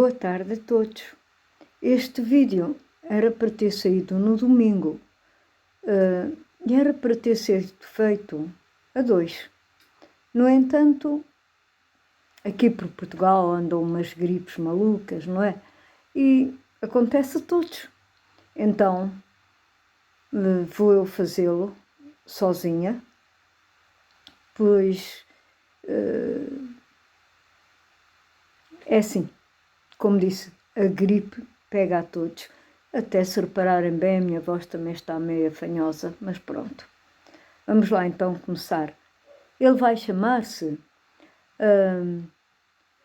Boa tarde a todos. Este vídeo era para ter saído no domingo e era para ter sido feito a dois. No entanto, aqui por Portugal andam umas gripes malucas, não é? E acontece a todos. Então, vou eu fazê-lo sozinha, pois é assim, como disse, a gripe pega a todos. Até se repararem bem, a minha voz também está meio afanhosa, mas pronto. Vamos lá então começar. Ele vai chamar-se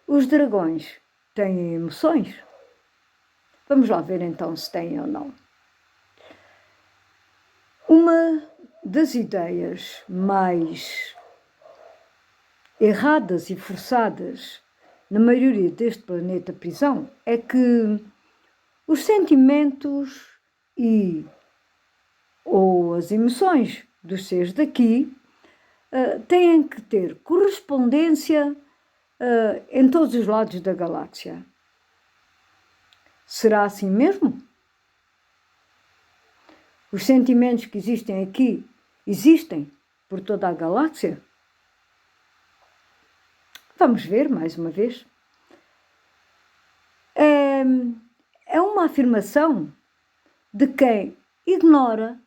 Os Dragões Têm Emoções? Vamos lá ver então se têm ou não. Uma das ideias mais erradas e forçadas na maioria deste planeta prisão é que os sentimentos ou as emoções dos seres daqui têm que ter correspondência em todos os lados da galáxia. Será assim mesmo? Os sentimentos que existem aqui existem por toda a galáxia? Vamos ver mais uma vez. É uma afirmação de quem ignora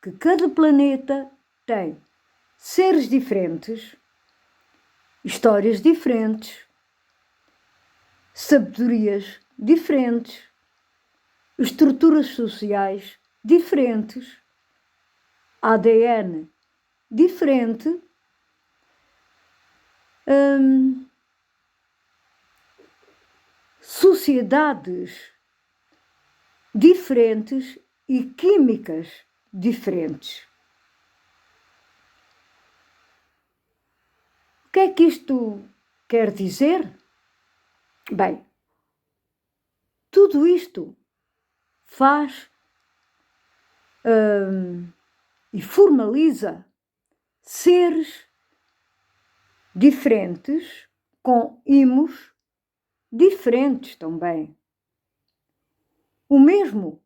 que cada planeta tem seres diferentes, histórias diferentes, sabedorias diferentes, estruturas sociais diferentes, ADN diferente, sociedades diferentes e químicas diferentes. O que é que isto quer dizer? Bem, tudo isto faz e formaliza seres diferentes, com imos diferentes também. O mesmo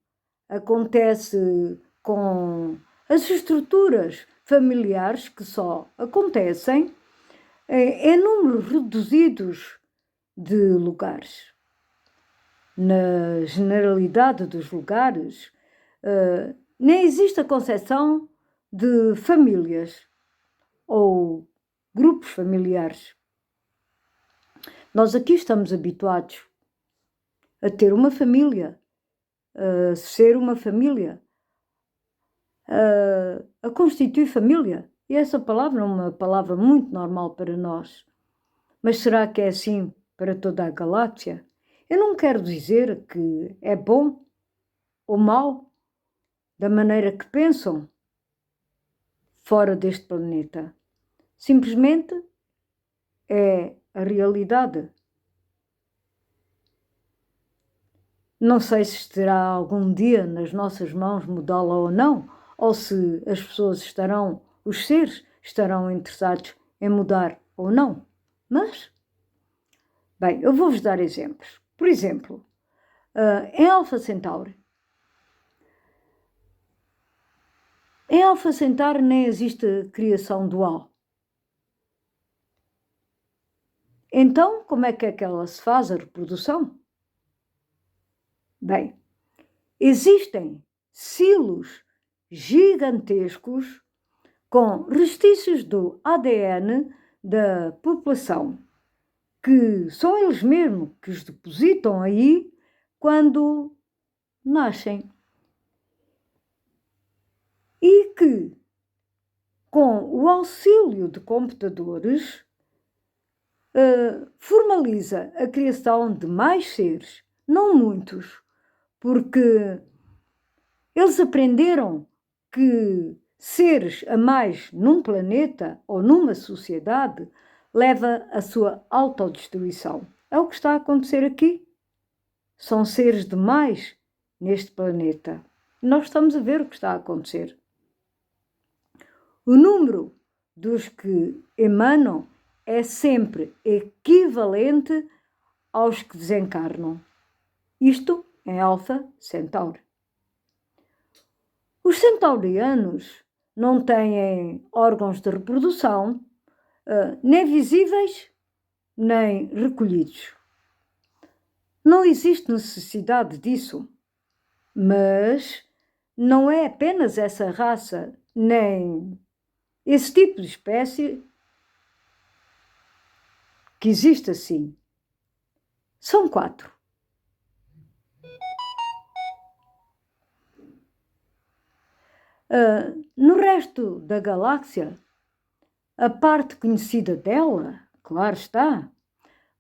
acontece com as estruturas familiares que só acontecem em números reduzidos de lugares. Na generalidade dos lugares, nem existe a concepção de famílias ou grupos familiares. Nós aqui estamos habituados a ter uma família, a ser uma família, a constituir família. E essa palavra é uma palavra muito normal para nós. Mas será que é assim para toda a galáxia? Eu não quero dizer que é bom ou mau da maneira que pensam fora deste planeta. Simplesmente é a realidade. Não sei se estará algum dia nas nossas mãos mudá-la ou não, ou se as pessoas estarão, os seres estarão interessados em mudar ou não. Mas, bem, eu vou-vos dar exemplos. Por exemplo, em Alfa Centauri. Em Alfa Centauri nem existe criação dual. Então, como é que ela se faz, a reprodução? Bem, existem silos gigantescos com restícios do ADN da população, que são eles mesmos que os depositam aí quando nascem. E que, com o auxílio de computadores, formaliza a criação de mais seres, não muitos, porque eles aprenderam que seres a mais num planeta ou numa sociedade leva à sua autodestruição. É o que está a acontecer aqui. São seres demais neste planeta. Nós estamos a ver o que está a acontecer. O número dos que emanam é sempre equivalente aos que desencarnam. Isto em Alfa Centauri. Os centaurianos não têm órgãos de reprodução, nem visíveis, nem recolhidos. Não existe necessidade disso, mas não é apenas essa raça, nem esse tipo de espécie que existe assim. São 4. No resto da galáxia, a parte conhecida dela, claro está,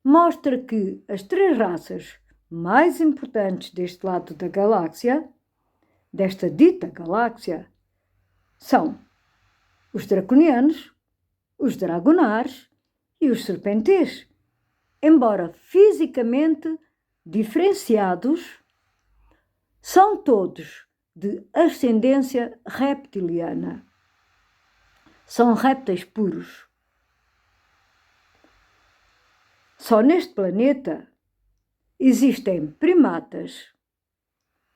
mostra que as 3 raças mais importantes deste lado da galáxia, desta dita galáxia, são os draconianos, os dragonares e os serpentês, embora fisicamente diferenciados, são todos de ascendência reptiliana. São répteis puros. Só neste planeta existem primatas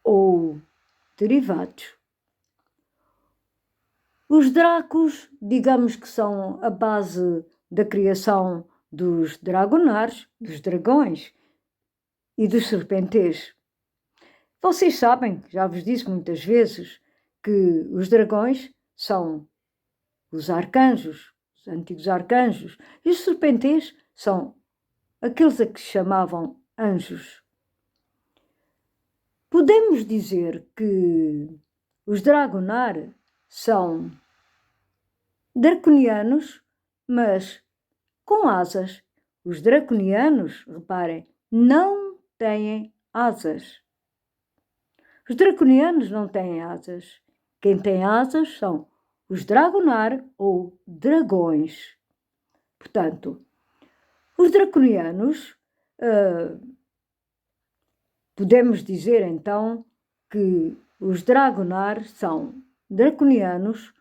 ou derivados. Os dracos, digamos que são a base da criação dos dragonares, dos dragões e dos serpentês. Vocês sabem, já vos disse muitas vezes, que os dragões são os arcanjos, os antigos arcanjos, e os serpentês são aqueles a que se chamavam anjos. Podemos dizer que os dragonar são draconianos, mas com asas. Os draconianos, reparem, não têm asas. Os draconianos não têm asas. Quem tem asas são os dragonar ou dragões. Portanto, os draconianos, podemos dizer então que os dragonar são draconianos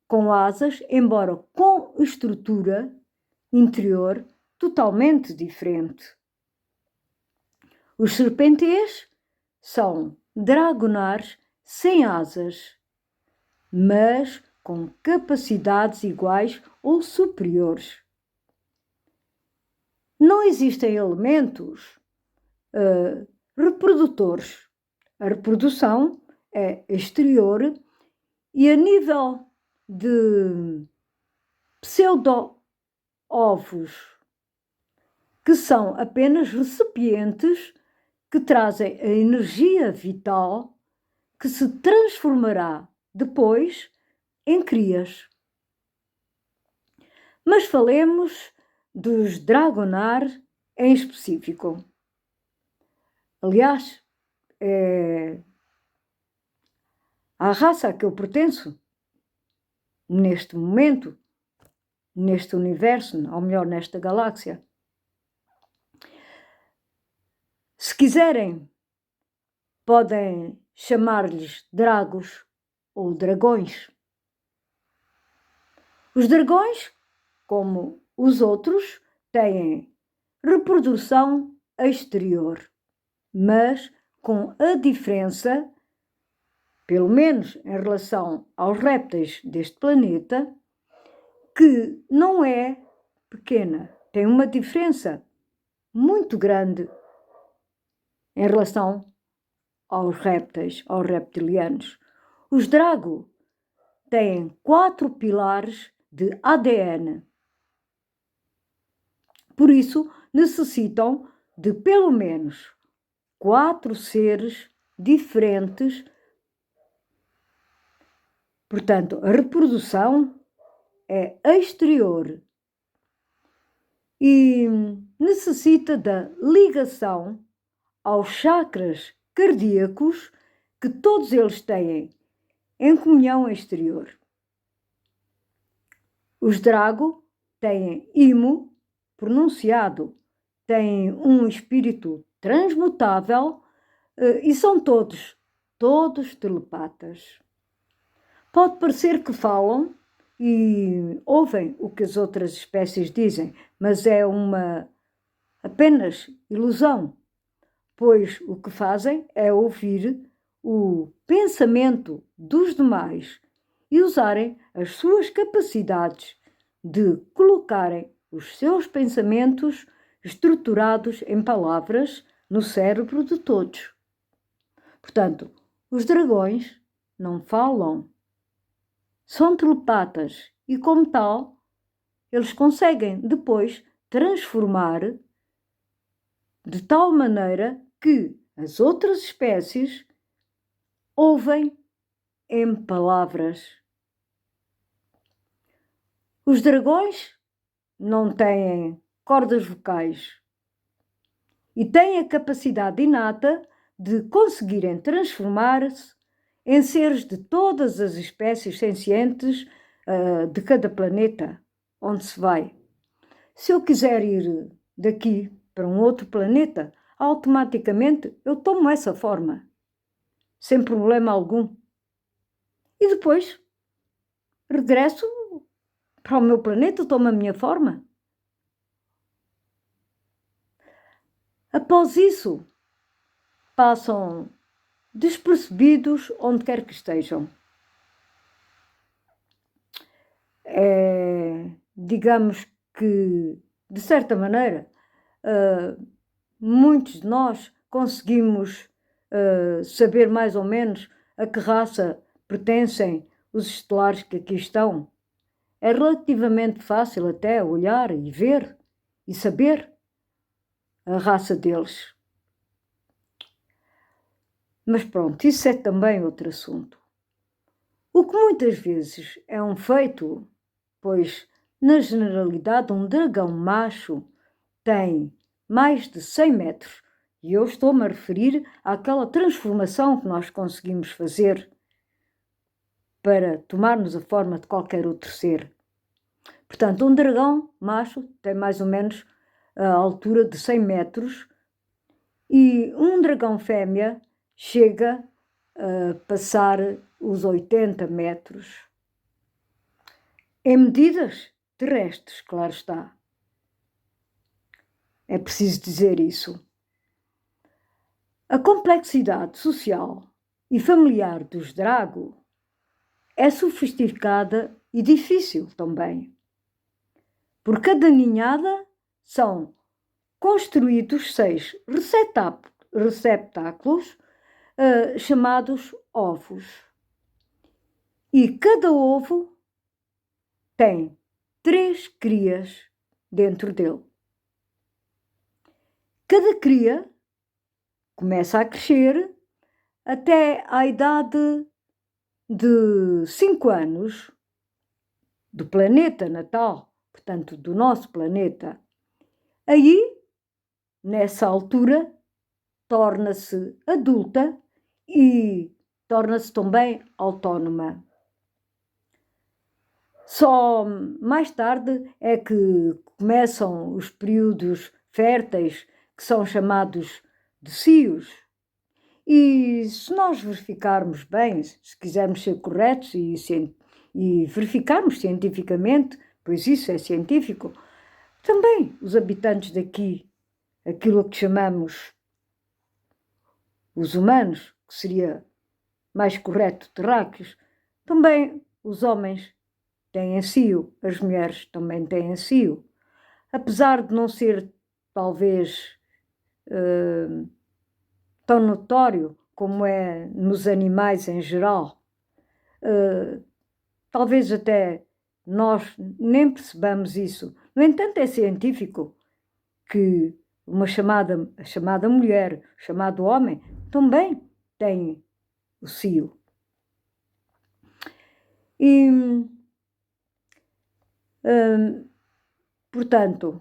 com asas, embora com estrutura interior totalmente diferente. Os serpentês são dragonares sem asas, mas com capacidades iguais ou superiores. Não existem elementos reprodutores. A reprodução é exterior e a nível de pseudo-ovos, que são apenas recipientes que trazem a energia vital que se transformará depois em crias. Mas falemos dos dragonar em específico. Aliás, é a raça a que eu pertenço, neste momento, neste universo, ou melhor, nesta galáxia. Se quiserem, podem chamar-lhes dragos ou dragões. Os dragões, como os outros, têm reprodução exterior, mas com a diferença, pelo menos em relação aos répteis deste planeta, que não é pequena, tem uma diferença muito grande em relação aos répteis, aos reptilianos. Os drago têm 4 pilares de ADN. Por isso, necessitam de pelo menos 4 seres diferentes. Portanto, a reprodução é exterior e necessita da ligação aos chakras cardíacos que todos eles têm em comunhão exterior. Os drago têm imo pronunciado, têm um espírito transmutável e são todos telepatas. Pode parecer que falam e ouvem o que as outras espécies dizem, mas é uma apenas ilusão, pois o que fazem é ouvir o pensamento dos demais e usarem as suas capacidades de colocarem os seus pensamentos estruturados em palavras no cérebro de todos. Portanto, os dragões não falam, são telepatas e, como tal, eles conseguem depois transformar de tal maneira que as outras espécies ouvem em palavras. Os dragões não têm cordas vocais e têm a capacidade inata de conseguirem transformar-se em seres de todas as espécies sencientes de cada planeta onde se vai. Se eu quiser ir daqui para um outro planeta, automaticamente eu tomo essa forma, sem problema algum. E depois regresso para o meu planeta, tomo a minha forma. Após isso, passam despercebidos onde quer que estejam. Digamos que, de certa maneira, muitos de nós conseguimos saber mais ou menos a que raça pertencem os estelares que aqui estão. É relativamente fácil até olhar e ver e saber a raça deles. Mas pronto, isso é também outro assunto. O que muitas vezes é um feito, pois, na generalidade, um dragão macho tem mais de 100 metros, e eu estou-me a referir àquela transformação que nós conseguimos fazer para tomarmos a forma de qualquer outro ser. Portanto, um dragão macho tem mais ou menos a altura de 100 metros e um dragão fêmea chega a passar os 80 metros. Em medidas terrestres, claro está. É preciso dizer isso. A complexidade social e familiar dos Drago é sofisticada e difícil também. Por cada ninhada são construídos 6 receptáculos chamados ovos. E cada ovo tem 3 crias dentro dele. Cada cria começa a crescer até à idade de 5 anos do planeta natal, portanto, do nosso planeta. Aí, nessa altura, torna-se adulta e torna-se também autónoma. Só mais tarde é que começam os períodos férteis, que são chamados de cios. E se nós verificarmos bem, se quisermos ser corretos e verificarmos cientificamente, pois isso é científico, também os habitantes daqui, aquilo que chamamos os humanos, que seria mais correto terráqueos, também os homens têm cio, as mulheres também têm cio. Apesar de não ser, talvez, tão notório como é nos animais em geral, talvez até nós nem percebamos isso. No entanto, é científico que a chamada mulher, o chamado homem, também tem o cio. E, portanto,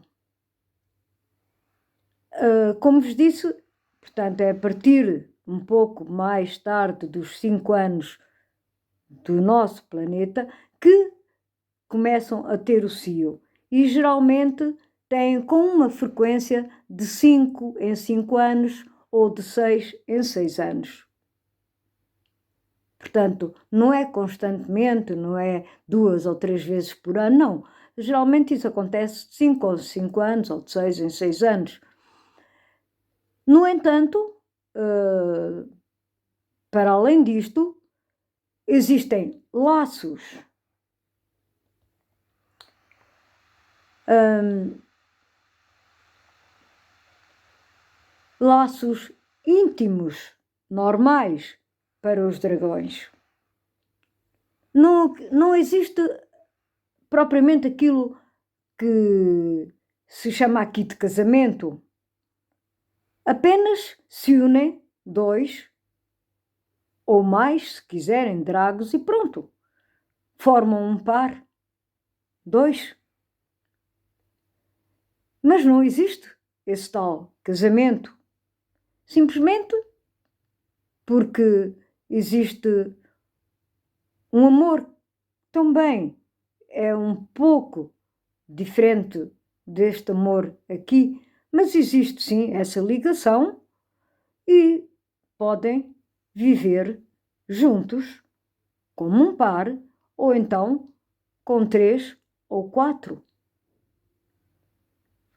como vos disse, portanto, é a partir um pouco mais tarde dos 5 anos do nosso planeta que começam a ter o cio. E geralmente têm com uma frequência de 5 em 5 anos ou de 6 em 6 anos. Portanto, não é constantemente, não é 2 ou 3 vezes por ano, não. Geralmente isso acontece de 5 ou 5 anos ou de 6 em 6 anos. No entanto, para além disto, existem laços laços íntimos, normais, para os dragões. Não existe propriamente aquilo que se chama aqui de casamento. Apenas se unem dois ou mais, se quiserem, dragos e pronto. Formam um par, dois. Mas não existe esse tal casamento. Simplesmente porque existe um amor também é um pouco diferente deste amor aqui, mas existe sim essa ligação e podem viver juntos como um par ou então com 3 ou 4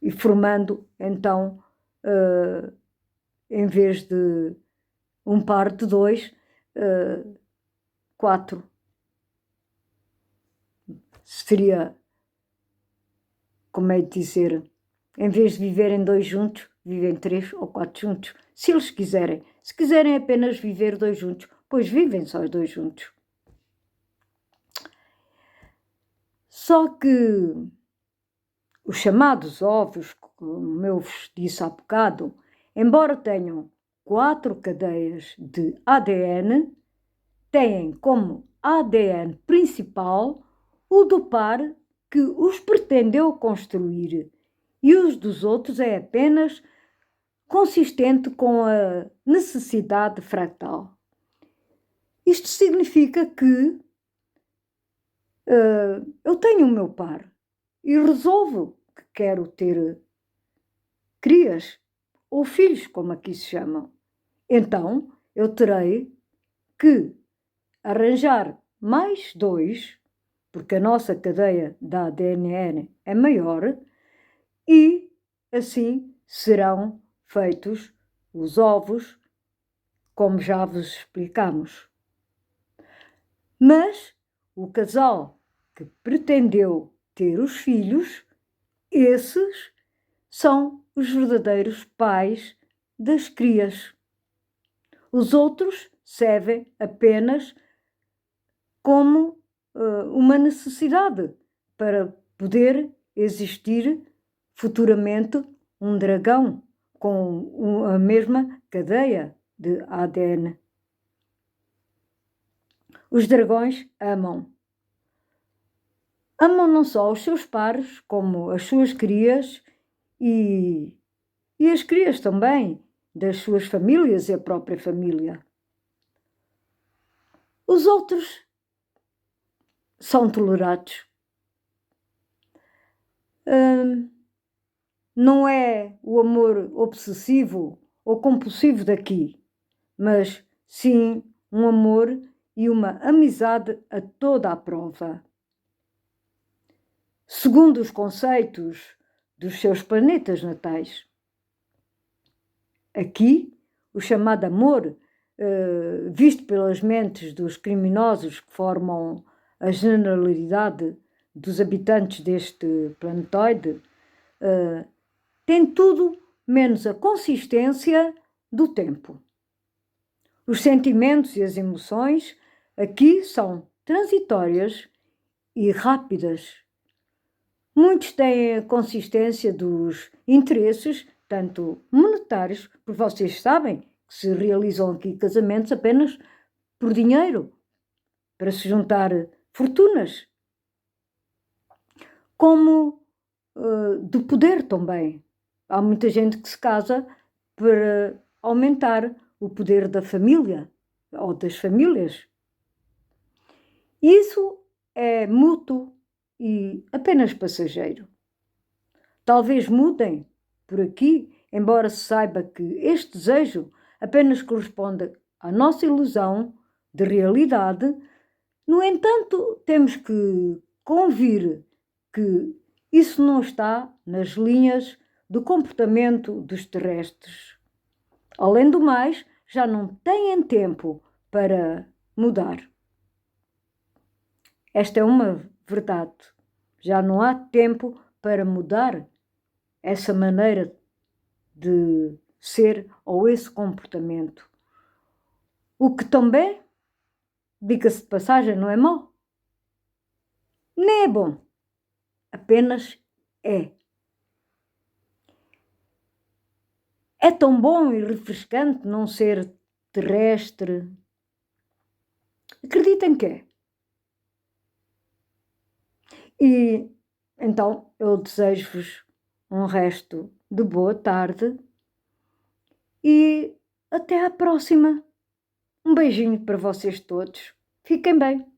e formando então em vez de um par de 2, 4. Seria, como é de dizer, em vez de viverem 2 juntos, vivem 3 ou 4 juntos, se eles quiserem. Se quiserem apenas viver 2 juntos, pois vivem só os 2 juntos. Só que os chamados ovos, como eu vos disse há bocado, embora tenham 4 cadeias de ADN, têm como ADN principal o do par que os pretendeu construir e os dos outros é apenas consistente com a necessidade fractal. Isto significa que eu tenho o meu par e resolvo que quero ter crias ou filhos, como aqui se chamam. Então, eu terei que arranjar mais 2, porque a nossa cadeia da ADN é maior, e assim serão feitos os ovos, como já vos explicamos. Mas o casal que pretendeu ter os filhos, esses são os verdadeiros pais das crias. Os outros servem apenas como uma necessidade para poder existir futuramente um dragão com a mesma cadeia de ADN. Os dragões amam. Amam não só os seus pares, como as suas crias e as crias também das suas famílias e a própria família. Os outros são tolerados. Não é o amor obsessivo ou compulsivo daqui, mas sim um amor e uma amizade a toda a prova. Segundo os conceitos dos seus planetas natais. Aqui, o chamado amor, visto pelas mentes dos criminosos que formam a generalidade dos habitantes deste planetoide, tem tudo menos a consistência do tempo. Os sentimentos e as emoções aqui são transitórias e rápidas. Muitos têm a consistência dos interesses, tanto monetários, porque vocês sabem que se realizam aqui casamentos apenas por dinheiro, para se juntar fortunas, como de poder também. Há muita gente que se casa para aumentar o poder da família ou das famílias. Isso é mútuo e apenas passageiro. Talvez mudem por aqui, embora se saiba que este desejo apenas corresponde à nossa ilusão de realidade. No entanto, temos que convir que isso não está nas linhas do comportamento dos terrestres. Além do mais, já não têm tempo para mudar. Esta é uma verdade. Já não há tempo para mudar essa maneira de ser ou esse comportamento. O que também, diga-se de passagem, não é mau. Nem é bom. Apenas é. É tão bom e refrescante não ser terrestre. Acreditem que é. E então eu desejo-vos um resto de boa tarde e até à próxima. Um beijinho para vocês todos. Fiquem bem.